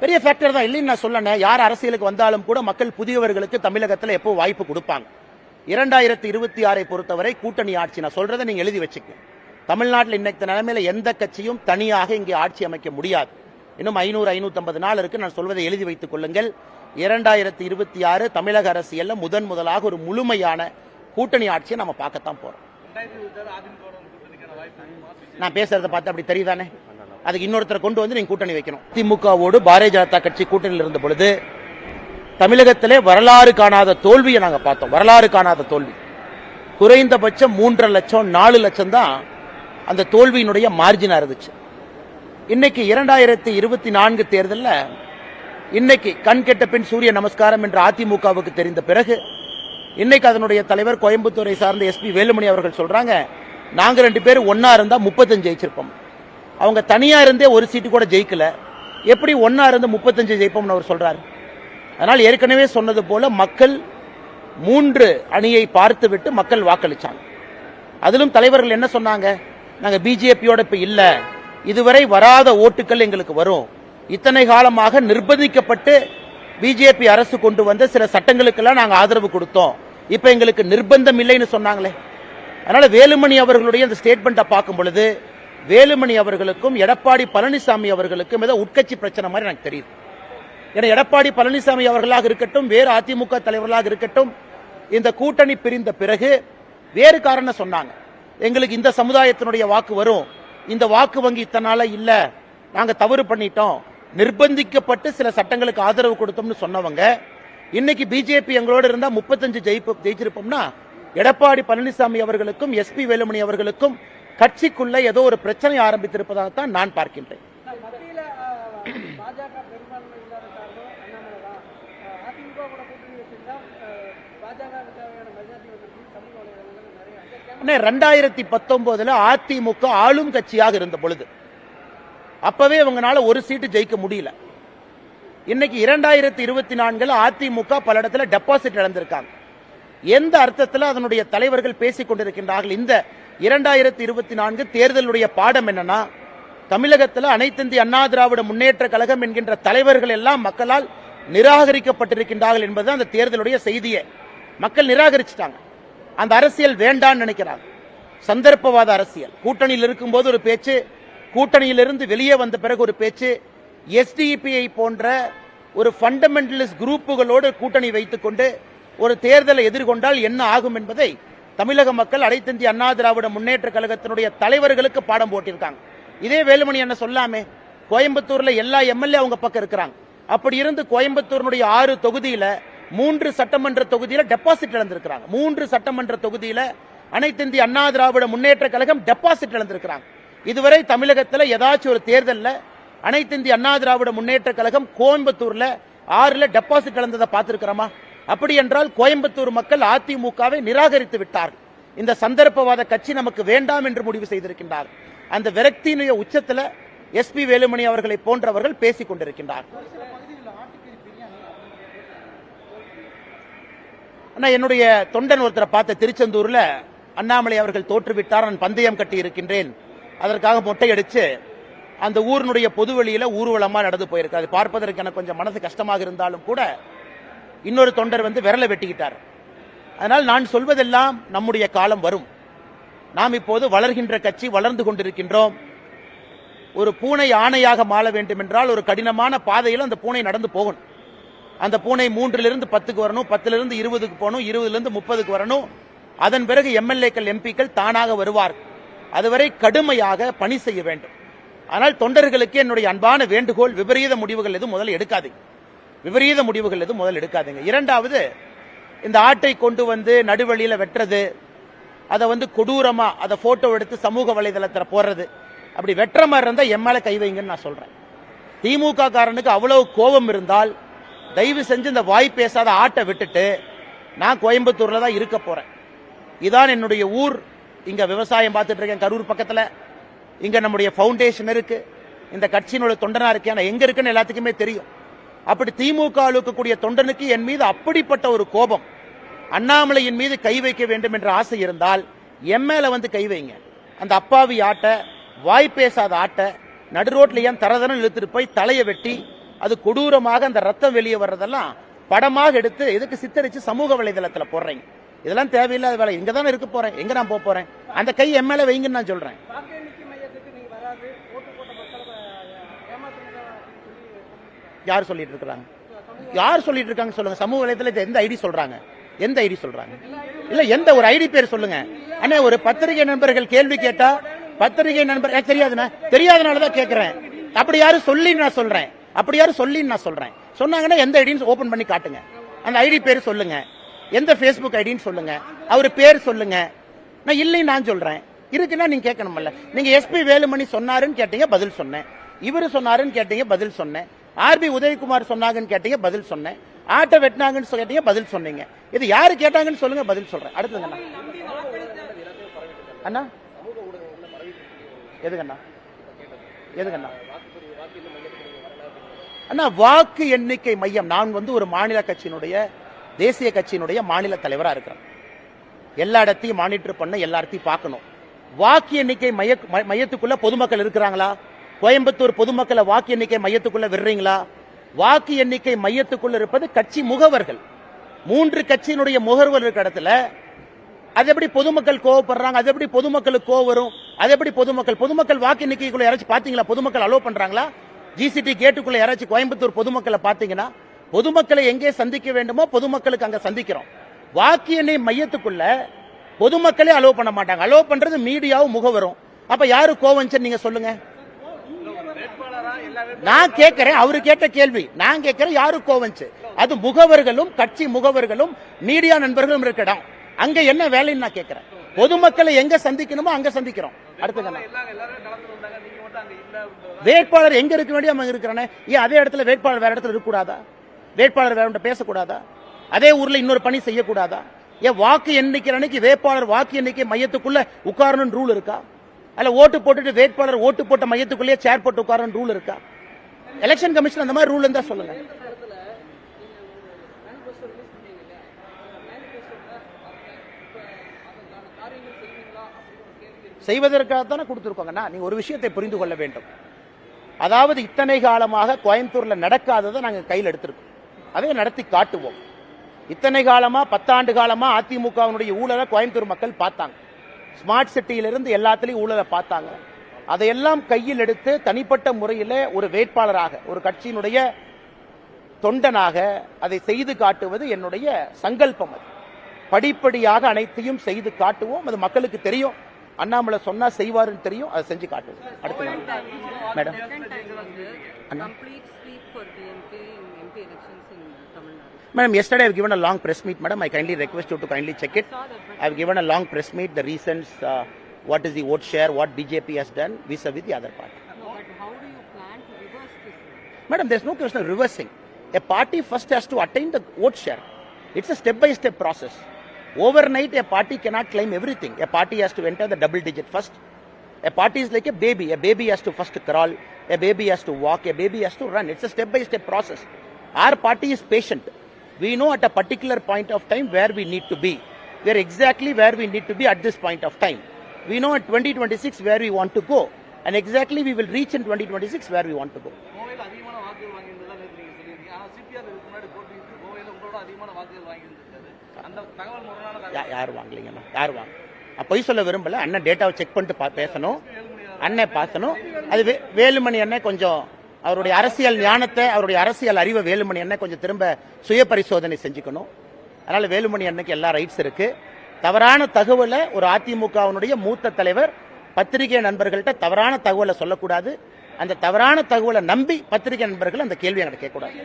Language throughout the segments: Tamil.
பெரிய ஃபேக்டர் தான் இல்லைன்னு நான் சொல்லணும். யார் அரசியலுக்கு வந்தாலும் கூட மக்கள் புதியவர்களுக்கு தமிழகத்தில் எப்போ வாய்ப்பு கொடுப்பாங்க. 2026 பொறுத்தவரை கூட்டணி ஆட்சி, நான் சொல்றதை நீங்க எழுதி வச்சுக்க. தமிழ்நாட்டில் இன்னைக்கு நிலைமையில எந்த கட்சியும் தனியாக இங்கே ஆட்சி அமைக்க முடியாது. இன்னும் 500-550 நாள் இருக்கு. நான் சொல்வதை எழுதி வைத்துக் கொள்ளுங்கள். 2026 தமிழக அரசியல்ல முதலாக ஒரு முழுமையான கூட்டணி ஆட்சியை நம்ம பார்க்கத்தான் போறோம். நான் பேசுறதை பார்த்து அப்படி தெரியுதானே? அதுக்கு இன்னொருத்தரை கொண்டு வந்து நீங்க கூட்டணி வைக்கணும். திமுகவோடு பாரதிய ஜனதா கட்சி கூட்டணியில் இருந்த பொழுது தமிழகத்திலே வரலாறு காணாத தோல்வியை நாங்க பார்த்தோம். வரலாறு காணாத தோல்வி. குறைந்தபட்சம் 3.5 லட்சம் 4 லட்சம் தான் அந்த தோல்வியினுடைய மார்ஜினா இருந்துச்சு. இன்னைக்கு 2024 தேர்தலில் இன்னைக்கு கண் கெட்ட பின் சூரிய நமஸ்காரம் என்ற அதிமுகவுக்கு தெரிந்த பிறகு இன்னைக்கு அதனுடைய தலைவர் கோயம்புத்தூரை சார்ந்த எஸ்பி வேலுமணி அவர்கள் சொல்றாங்க, நாங்க 2 பேரும் ஒன்னா இருந்தா 35 ஜெயிச்சிருப்போம். அவங்க தனியா இருந்தே ஒரு சீட்டு கூட ஜெயிக்கல, எப்படி ஒன்னா இருந்து 35 ஜெயிப்போம்னு அவர் சொல்றாரு. அதனால் ஏற்கனவே சொன்னது போல மக்கள் 3 அணியை பார்த்துவிட்டு மக்கள் வாக்களிச்சாங்க. அதிலும் தலைவர்கள் என்ன சொன்னாங்க, நாங்க பிஜேபியோட இப்ப இல்ல, இதுவரை வராத ஓட்டுகள் எங்களுக்கு வரும். இத்தனை காலமாக நிர்பந்திக்கப்பட்டு பிஜேபி அரசு கொண்டு வந்த சில சட்டங்களுக்கெல்லாம் நாங்க ஆதரவு கொடுத்தோம், இப்ப எங்களுக்கு நிர்பந்தம் இல்லைன்னு சொன்னாங்களே. அதனால வேலுமணி அவர்களுடைய அந்த ஸ்டேட்மெண்ட்டை பார்க்கும் பொழுது வேலுமணி அவர்களுக்கும் எடப்பாடி பழனிசாமி அவர்களுக்கும் ஏதோ உட்கட்சி பிரச்சனை மாதிரி எனக்கு தெரியுது. ஏன்னா எடப்பாடி பழனிசாமி அவர்களாக இருக்கட்டும், வேறு அதிமுக தலைவர்களாக இருக்கட்டும், இந்த கூட்டணி பிரிந்த பிறகு வேறு காரணம் சொன்னாங்க. எங்களுக்கு இந்த சமுதாயத்தினுடைய வாக்கு வரும், இந்த வாக்கு வங்கி இத்தனால இல்ல, நாங்க தவறு பண்ணிட்டோம், நிர்பந்திக்கப்பட்டு சில சட்டங்களுக்கு ஆதரவு கொடுத்தோம்னு சொன்னவங்க இன்னைக்கு பிஜேபி எங்களோட இருந்தா 35 ஜெயிச்சிருப்போம்னா எடப்பாடி பழனிசாமி அவர்களுக்கும் எஸ்பி வேலுமணி அவர்களுக்கும் கட்சிக்குள்ள ஏதோ ஒரு பிரச்சனை ஆரம்பித்திருப்பதாகத்தான் நான் பார்க்கின்றேன். பாஜக பெரும்பான்மை இல்லாத காரணம் அண்ணாமலை தான். அதிமுக கூட கூட்டணி வச்சிருந்தா பாஜகவுக்கு தேவையான மெஜாரிட்டி வந்துருக்கு. சமூக வலைதளங்கள் நிறைய 2019 அதிமுக ஆளும் கட்சியாக இருந்த பொழுது அப்பவே அவங்களால ஒரு சீட்டு ஜெயிக்க முடியல. இன்னைக்கு 2024 அதிமுக பல இடத்துல டெபாசிட் இழந்திருக்காங்க. எந்த அர்த்தத்தில் அதனுடைய தலைவர்கள் பேசிக் கொண்டிருக்கின்றார்கள்? இந்த 2024 தேர்தலுடைய பாடம் என்னன்னா, தமிழகத்தில் அனைத்து இந்திய அண்ணா திராவிட முன்னேற்ற கழகம் என்கின்ற தலைவர்கள் எல்லாம் மக்களால் நிராகரிக்கப்பட்டிருக்கின்றார்கள் என்பது அந்த தேர்தலுடைய செய்தியை. மக்கள் நிராகரிச்சிட்டாங்க. அந்த அரசியல் வேண்டான்னு நினைக்கிறாங்க. சந்தர்ப்பவாத அரசியல். கூட்டணியில் இருக்கும்போது ஒரு பேச்சு, கூட்டணியிலிருந்து வெளியே வந்த பிறகு ஒரு பேச்சு, எஸ்டிபிஐ போன்ற ஒரு ஃபண்டமெண்டலிஸ்ட் குரூப்புகளோடு கூட்டணி வைத்துக் கொண்டு ஒரு தேர்தலை எதிர்கொண்டால் என்ன ஆகும் என்பதை தமிழக மக்கள் அனைத்து இந்திய அண்ணா திராவிட முன்னேற்ற கழகத்தினுடைய தலைவர்களுக்கு பாடம் போட்டிருக்காங்க. இதே வேலுமணி என்ன சொல்லாமே, கோயம்புத்தூர்ல எல்லா எம்எல்ஏ அவங்க பக்கம் இருக்கிறாங்க. அப்படி இருந்து கோயம்புத்தூருடைய 6 தொகுதியில 3 சட்டமன்ற தொகுதியில டெபாசிட் இழந்திருக்கிறாங்க. 3 சட்டமன்ற தொகுதியில அனைத்து இந்திய அண்ணா திராவிட முன்னேற்ற கழகம் டெபாசிட் இழந்திருக்கிறாங்க. இதுவரை தமிழகத்தில் ஏதாச்சும் ஒரு தேர்தலில் அனைத்து இந்திய அண்ணா திராவிட முன்னேற்ற கழகம் கோயம்புத்தூர்ல 6ல டெபாசிட் இழந்ததை பார்த்திருக்கிறோமா? அப்படி என்றால் கோயம்புத்தூர் மக்கள் அதிமுகவை நிராகரித்து விட்டார்கள். இந்த சந்தர்ப்பவாத கட்சி நமக்கு வேண்டாம் என்று முடிவு செய்திருக்கின்றார். அந்த விரக்தியினுடைய உச்சத்தில் எஸ்பி வேலுமணி அவர்களை போன்றவர்கள் பேசிக் கொண்டிருக்கின்றார். என்னுடைய தொண்டன் ஒருத்தரை பார்த்த திருச்செந்தூர்ல அண்ணாமலை அவர்கள் தோற்றுவிட்டார், நான் பந்தயம் கட்டி இருக்கின்றேன், அதற்காக மொட்டையடிச்சு அந்த ஊரினுடைய பொதுவெளியில ஊர்வலமா நடந்து போயிருக்காது. பார்ப்பதற்கு எனக்கு கொஞ்சம் மனசு கஷ்டமாக இருந்தாலும் கூட இன்னொரு தொண்டர் வந்து விரலை வெட்டிக்கிட்டார். அதனால் நான் சொல்வதெல்லாம் நம்முடைய காலம் வரும். நாம் இப்போது வளர்கின்ற கட்சி, வளர்ந்து கொண்டிருக்கின்றோம். ஒரு பூனை ஆணையாக மாற வேண்டும் என்றால் ஒரு கடினமான பாதையில் அந்த பூனை நடந்து போகணும். அந்த பூனை 3லிருந்து 10க்கு வரணும், 10லிருந்து 20க்கு போகணும், 20லிருந்து 30க்கு வரணும். அதன் பிறகு எம்எல்ஏக்கள் எம்பிக்கள் தானாக வருவார். அதுவரை கடுமையாக பணி செய்ய வேண்டும். ஆனால் தொண்டர்களுக்கு என்னுடைய அன்பான வேண்டுகோள், விபரீத முடிவுகள் எதுவும் முதல் எடுக்காதீங்க. விபரீத முடிவுகள் எதுவும் முதல் எடுக்காதீங்க. இரண்டாவது, இந்த ஆட்டை கொண்டு வந்து நடுவழியில வெட்டுறது, அதை வந்து கொடூரமா அதை போட்டோ எடுத்து சமூக வலைதளத்தில் போடுறது, அப்படி வெட்டுற மாதிரி இருந்தா எம்எல்ஏ கை வைங்கன்னு நான் சொல்றேன். திமுக காரனுக்கு அவ்வளவு கோபம் இருந்தால் தயவு செஞ்சு இந்த வாய் பேசாத ஆட்டை விட்டுட்டு நான் கோயம்புத்தூர்ல தான் இருக்க போறேன். இதான் என்னுடைய ஊர். இங்க விவசாயம் பார்த்துட்டு இருக்கேன் கரூர் பக்கத்துல. இங்க நம்முடைய பவுண்டேஷன் இருக்கு. இந்த கட்சியினுடைய தொண்டனா இருக்கேன். நான் எங்க இருக்குன்னு எல்லாத்துக்குமே தெரியும். அப்படி திமுக இருக்கக்கூடிய தொண்டனுக்கு என் மீது அப்படிப்பட்ட ஒரு கோபம், அண்ணாமலையின் மீது கை வைக்க வேண்டும் என்ற ஆசை இருந்தால் எம்எல்ஏ வந்து கை வைங்க. அந்த அப்பாவி ஆட்டை, வாய் பேசாத ஆட்டை நடு ரோட்ல ஏன் தரதரம் இழுத்துட்டு போய் தலையை வெட்டி அது கொடூரமாக அந்த ரத்தம் வெளியே வர்றதெல்லாம் படமாக எடுத்து எதுக்கு சித்தரிச்சு சமூக வலைதளத்துல போடுறீங்க? இதெல்லாம் தேவையில்லாத வேலை. இங்க தானே இருக்க போறேன், எங்க நான் போக போறேன்? அந்த கை எம்எல்ஏ வைங்கன்னு நான் சொல்றேன். வாக்கு எண்ணிக்கை மையத்துக்கு நீங்க வராது, ஓட்டு போட்ட மக்களை ஏமாத்துங்க அப்படின்னு சொல்லி யார் சொல்லிட்டு இருக்காங்க? யார் சொல்லிட்டு இருக்காங்க சொல்லுங்க. சமூக வலைதளத்துல எந்த ஐடி சொல்றாங்க? எந்த ஐடி சொல்றாங்க? இல்ல எந்த ஒரு ஐடி பேர் சொல்லுங்க. அண்ணே, ஒரு பத்திரிகை நண்பர்கள் கேள்வி கேட்டா பத்திரிகை நண்பர் எனக்கு தெரியாதுண்ணே, தெரியாதனாலதான் கேட்கிறேன். அப்படி யாரும் சொல்லி நான் சொல்றேன், அப்படி யாரும் சொல்லி நான் சொல்றேன். சொன்னாங்கன்னா எந்த ஐடின்னு ஓபன் பண்ணி காட்டுங்க. அந்த ஐடி பேர் சொல்லுங்க, எந்த Facebook ஐடின்னு சொல்லுங்க, அவர் பேர் சொல்லுங்க. நான் இல்லைன்னு நான் சொல்றேன், இருக்குன்னா நீங்க கேட்கணும்ல. நீங்க எஸ்பி வேலுமணி சொன்னாருன்னு கேட்டீங்க, பதில் சொன்னேன். இவரு சொன்னாருன்னு கேட்டீங்க, பதில் சொன்னேன். ஆர்பி உதயகுமார் சொன்னாங்கன்னு கேட்டீங்க, பதில் சொன்னேன். ஆட்டை வெட்டினாங்கன்னு கேட்டீங்க, பதில் சொன்னீங்க. இது யாரு கேட்டாங்கன்னு சொல்லுங்க, பதில் சொல்றேன். அடுத்ததுங்க அண்ணா, எதுங்கண்ணா, எதுங்கண்ணா? அண்ணா, வாக்கு எண்ணிக்கை மையம். நான் ஒரு மாநில கட்சியினுடைய, தேசிய கட்சியினுடைய மாநில தலைவரா இருக்கிறேன். எல்லா இடத்தையும் மானிட்டர் பண்ண, எல்லா இடத்தையும் பார்க்கணும். வாக்கு எண்ணிக்கை மையத்துக்குள்ள பொதுமக்கள் இருக்கிறாங்களா? கோயம்புத்தூர் பொதுமக்களை வாக்கு எண்ணிக்கை மையத்துக்குள்ள விடுறீங்களா? வாக்கு எண்ணிக்கை மையத்துக்குள்ள இருப்பது கட்சி முகவர்கள். 3 கட்சியினுடைய முகவர்கள் இருக்கிற இடத்துல அது எப்படி பொதுமக்கள் கோவப்படுறாங்க? அது எப்படி பொதுமக்களுக்கு கோவம் வரும்? அது எப்படி பொதுமக்கள் வாக்கு எண்ணிக்கைக்குள்ள யாராச்சும் பாத்தீங்களா? பொதுமக்கள் அலோ பண்றாங்களா? ஜிசிடி கேட்டுக்குள்ள யாராச்சும் கோயம்புத்தூர் பொதுமக்களை பாத்தீங்கன்னா, பொதுமக்களை எங்கே சந்திக்க வேண்டுமோ பொதுமக்களுக்கு அங்க சந்திக்கிறோம். வாக்கு எண்ணெய் மையத்துக்குள்ள பொதுமக்களே அலோ பண்ண மாட்டாங்க. அலோ பண்றது மீடியாவும் முகவரும். அப்ப யாரு கோவம் நீங்க சொல்லுங்க. நான் கேட்கிறேன், அவரு கேட்ட கேள்வி நான் கேட்கிறேன், யாரு கோவம்? அது முகவர்களும் கட்சி முகவர்களும் மீடியா நண்பர்களும் இருக்கட்டும். அங்க என்ன வேலைன்னு நான் கேட்கிறேன். பொதுமக்களை எங்க சந்திக்கணுமோ அங்க சந்திக்கிறோம். அடுத்து வேட்பாளர் எங்க இருக்க வேண்டிய அங்க இருக்கிறானே, ஏன் அதே இடத்துல வேட்பாளர் வேற இடத்துல இருக்கக்கூடாதா? வேட்பாளர் வேற பேசக்கூடாதா? அதே ஊர்ல இன்னொரு பணி செய்யக்கூடாதா? ஏன் வாக்கு எண்ணிக்கிற அன்னைக்கு வேட்பாளர் வாக்கு எண்ணிக்கை மையத்துக்குள்ள உட்காரணும் ரூல் இருக்கா? அல்ல ஓட்டு போட்டுட்டு வேட்பாளர் ஓட்டு போட்ட மையத்துக்குள்ளேயே சேர் போட்டு உட்காரணும் ரூல் இருக்கா? எலெக்ஷன் கமிஷன் அந்த மாதிரி ரூல் இருந்தா சொல்லுங்க. செய்வதற்காகத்தானே கொடுத்திருக்கோங்கண்ணா. நீங்க ஒரு விஷயத்தை புரிந்து கொள்ள வேண்டும். அதாவது இத்தனை காலமாக கோயம்புத்தூர்ல நடக்காததை நாங்க கையில் எடுத்திருக்கோம், அதை நடத்தி காட்டுவோம். இத்தனை காலமா 10 ஆண்டு காலமா அதிமுகவினுடைய ஊழலை கோயம்புத்தூர் மக்கள் பார்த்தாங்க. ஸ்மார்ட் சிட்டியிலிருந்து எல்லாத்திலையும் ஊழலை பார்த்தாங்க. அதையெல்லாம் கையில் எடுத்து தனிப்பட்ட முறையில் ஒரு வேட்பாளராக, ஒரு கட்சியினுடைய தொண்டனாக அதை செய்து காட்டுவது என்னுடைய சங்கல்பம். அது படிப்படியாக அனைத்தையும் செய்து காட்டுவோம். அது மக்களுக்கு தெரியும். அண்ணாமலை சொன்னா செய்வாருன்னு தெரியும். அதை செஞ்சு காட்டுவோம். அடுத்து madam, Madam, yesterday I have given a long press meet, madam. I kindly request you to kindly check it. I have given a long press meet, the reasons, what is the vote share, what BJP has done vis-a-vis the other party. No, but how do you plan to reverse this? Madam, there is no question of reversing. A party first has to attain the vote share. It's a step-by-step process. Overnight, a party cannot claim everything. A party has to enter the double digit first. A party is like a baby. A baby has to first crawl. A baby has to walk. A baby has to run. It's a step-by-step process. Our party is patient. We know at a particular point of time where we need to be. We are exactly where we need to be at this point of time. We know at 2026 where we want to go. And exactly we will reach in 2026 where we want to go. யார் வாங்கலீங்கண்ணா? யார் வாங்க? பொய் சொல்ல விரும்பல. அண்ணன் டேட்டாவை செக் பண்ணிட்டு பேசணும். அண்ணன் பேசணும். அது வேலுமணி அண்ணன் கொஞ்சம் அவருடைய அரசியல் ஞானத்தை, அவருடைய அரசியல் அறிவை வேலுமணி அண்ணன் கொஞ்சம் திரும்ப சுய பரிசோதனை செஞ்சுக்கணும். அதனால வேலுமணி அண்ணனுக்கு எல்லா ரைட்ஸ் இருக்கு. தவறான தகவலை ஒரு அதிமுகவினுடைய மூத்த தலைவர் பத்திரிகை நண்பர்கள்ட்ட தவறான தகவலை சொல்லக்கூடாது. அந்த தவறான தகவலை நம்பி பத்திரிகை நண்பர்கள் அந்த கேள்வி என்கிட்ட கேட்கக்கூடாது.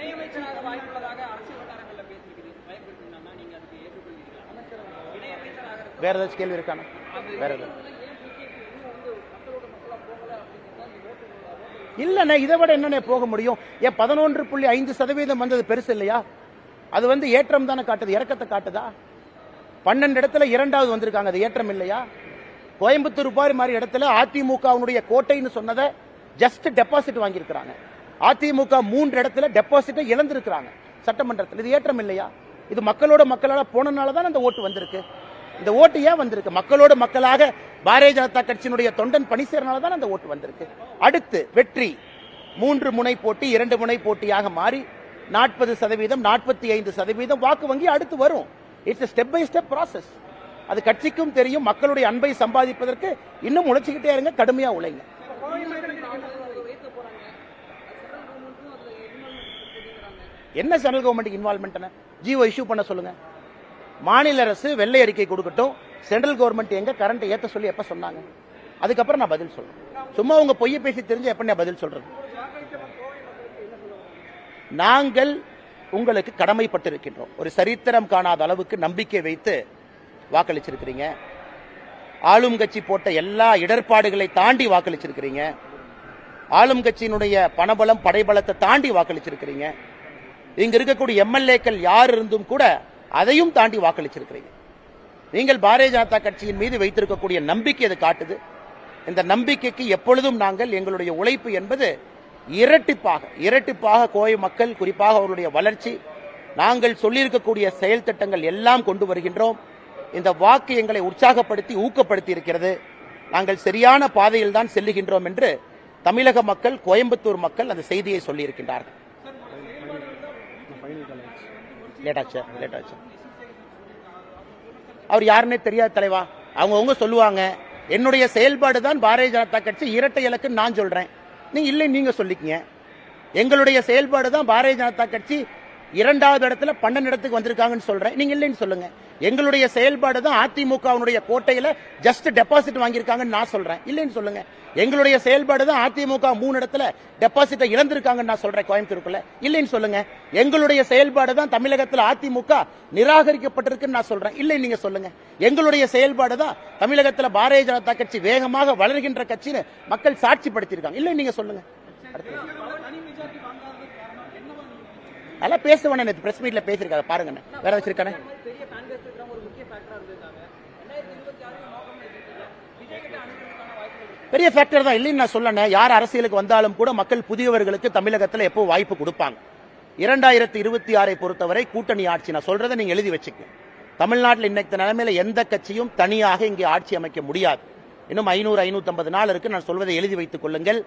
வேற ஏதாச்சும் கேள்வி இருக்கானா? வேற ஏதாவது இல்லண்ணே, இதை விட என்னென்ன போக முடியும்? ஏன் 11.5% வந்தது பெருசு இல்லையா? அது ஏற்றம் தானே காட்டுது, இறக்கத்தை காட்டுதா? 12 இடத்துல 2வது வந்திருக்காங்க, அது ஏற்றம் இல்லையா? கோயம்புத்தூர் மாதிரி இடத்துல அதிமுகவுடைய கோட்டைன்னு சொன்னதை ஜஸ்ட் டெபாசிட் வாங்கியிருக்கிறாங்க. அதிமுக 3 இடத்துல டெபாசிட்டை இழந்திருக்கிறாங்க சட்டமன்றத்தில். இது ஏற்றம் இல்லையா? இது மக்களால போனனால தான் அந்த ஓட்டு வந்திருக்கு. இந்த ஓட்டு ஏன் வந்திருக்கு? மக்களோடு மக்களாக பாரதிய ஜனதா கட்சியினுடைய தொண்டன் பணி செய்யறனால தான் அந்த ஓட்டு வந்திருக்கு. அடுத்து வெற்றி 3 முனை போட்டி 2 முனை போட்டியாக மாறி 40% 45% வாக்கு வங்கி அடுத்து வரும். It's step by step process. அது கட்சிக்கும் தெரியும். மக்களுடைய அன்பை சம்பாதிப்பதற்கு இன்னும் உழைச்சிக்கிட்டே இருங்க, கடுமையா உழைங்க. என்ன central government involvement? Jio issue பண்ண சொல்லுங்க. மாநில அரசு வெள்ளை அறிக்கை கொடுக்கட்டும். சென்ட்ரல் கவர்மெண்ட் எங்க கரண்ட் ஏத்த சொல்லி எப்ப சொன்னாங்க? அதுக்கப்புறம் நான் பதில் சொல்றேன். சும்மா உங்க பொய்யை பேசி தெரிஞ்சு எப்ப நான் பதில் சொல்றது? நாங்கள் உங்களுக்கு கடமைப்பட்டிருக்கின்றோம். ஒரு சரித்திரம் காணாத அளவுக்கு நம்பிக்கை வைத்து வாக்களிச்சிருக்கிறீங்க. ஆளும் கட்சி போட்ட எல்லா இடர்பாடுகளை தாண்டி வாக்களிச்சிருக்கிறீங்க. ஆளும் கட்சியினுடைய பணபலம் படைபலத்தை தாண்டி வாக்களிச்சிருக்கிறீங்க. இங்க இருக்கக்கூடிய எம்எல்ஏக்கள் யார் இருந்தும் கூட அதையும் தாண்டி வாக்களிச்சிருக்கிறீங்க. நீங்கள் பாரதிய ஜனதா கட்சியின் மீது வைத்திருக்கக்கூடிய நம்பிக்கை அது காட்டுது. இந்த நம்பிக்கைக்கு எப்பொழுதும் நாங்கள் எங்களுடைய உழைப்பு என்பது இரட்டிப்பாக கோவை மக்கள் குறிப்பாக அவர்களுடைய வளர்ச்சி, நாங்கள் சொல்லியிருக்கக்கூடிய செயல் திட்டங்கள் எல்லாம் கொண்டு வருகின்றோம். இந்த வாக்கு எங்களை உற்சாகப்படுத்தி ஊக்கப்படுத்தி இருக்கிறது. நாங்கள் சரியான பாதையில் தான் செல்லுகின்றோம் என்று தமிழக மக்கள், கோயம்புத்தூர் மக்கள் அந்த செய்தியை சொல்லி இருக்கின்றார்கள். அவர் யாருன்னே தெரியாத தலைவா. அவங்க சொல்லுவாங்க என்னுடைய செயல்பாடு தான் பாரதிய ஜனதா கட்சி இரட்டை இலக்கு நான் சொல்றேன். நீங்க இல்லை நீங்க சொல்லிக்கங்க. எங்களுடைய செயல்பாடு தான் பாரதிய ஜனதா கட்சி 2வது இடத்துல 12 இடத்துக்கு வந்திருக்காங்கன்னு சொல்றேன். நீங்க இல்லைன்னு சொல்லுங்க. எங்களுடைய செயல்பாடு தான் அதிமுகவுடைய கோட்டையில ஜஸ்ட் டெபாசிட் வாங்கியிருக்காங்கன்னு நான் சொல்றேன். இல்லைன்னு சொல்லுங்க. எங்களுடைய செயல்பாடு தான் அதிமுக 3 இடத்துல டெபாசிட்டை இழந்திருக்காங்கன்னு நான் சொல்றேன் கோயம்புத்தூருக்குள்ள. இல்லைன்னு சொல்லுங்க. எங்களுடைய செயல்பாடு தான் தமிழகத்தில் அதிமுக நிராகரிக்கப்பட்டிருக்குன்னு நான் சொல்றேன். இல்லை நீங்க சொல்லுங்க. எங்களுடைய செயல்பாடு தான் தமிழகத்தில் பாரதிய ஜனதா கட்சி வேகமாக வளர்கின்ற கட்சின்னு மக்கள் சாட்சிப்படுத்தியிருக்காங்க. இல்லை நீங்க சொல்லுங்க. அதெல்லாம் பேசுவேன். நேற்று பிரஸ் மீட்ல பேசியிருக்காங்க பாருங்க. வேற வச்சிருக்கானே பெரிய ஃபேக்டர் தான். இல்லைன்னு நான் சொல்லணும். யார் அரசியலுக்கு வந்தாலும் கூட மக்கள் புதியவர்களுக்கு தமிழகத்தில் எப்போ வாய்ப்பு கொடுப்பாங்க. 2026 பொறுத்தவரை கூட்டணி ஆட்சி. நான் சொல்றதை நீங்க எழுதி வச்சுக்க. தமிழ்நாட்டில் இன்னைக்கு நிலைமையில எந்த கட்சியும் தனியாக இங்கே ஆட்சி அமைக்க முடியாது. இன்னும் 500-550 நாள் இருக்கு. நான் சொல்வதை எழுதி வைத்துக் கொள்ளுங்கள்.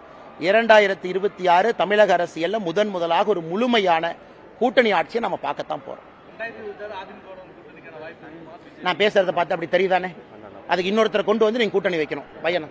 2026 தமிழக அரசியல்ல முதலாக ஒரு முழுமையான கூட்டணி ஆட்சியை நம்ம பார்க்கத்தான் போறோம். நான் பேசுறதை பார்த்து அப்படி தெரியுதானே? அதுக்கு இன்னொருத்தரை கொண்டு வந்து நீங்க கூட்டணி வைக்கணும் பையனை.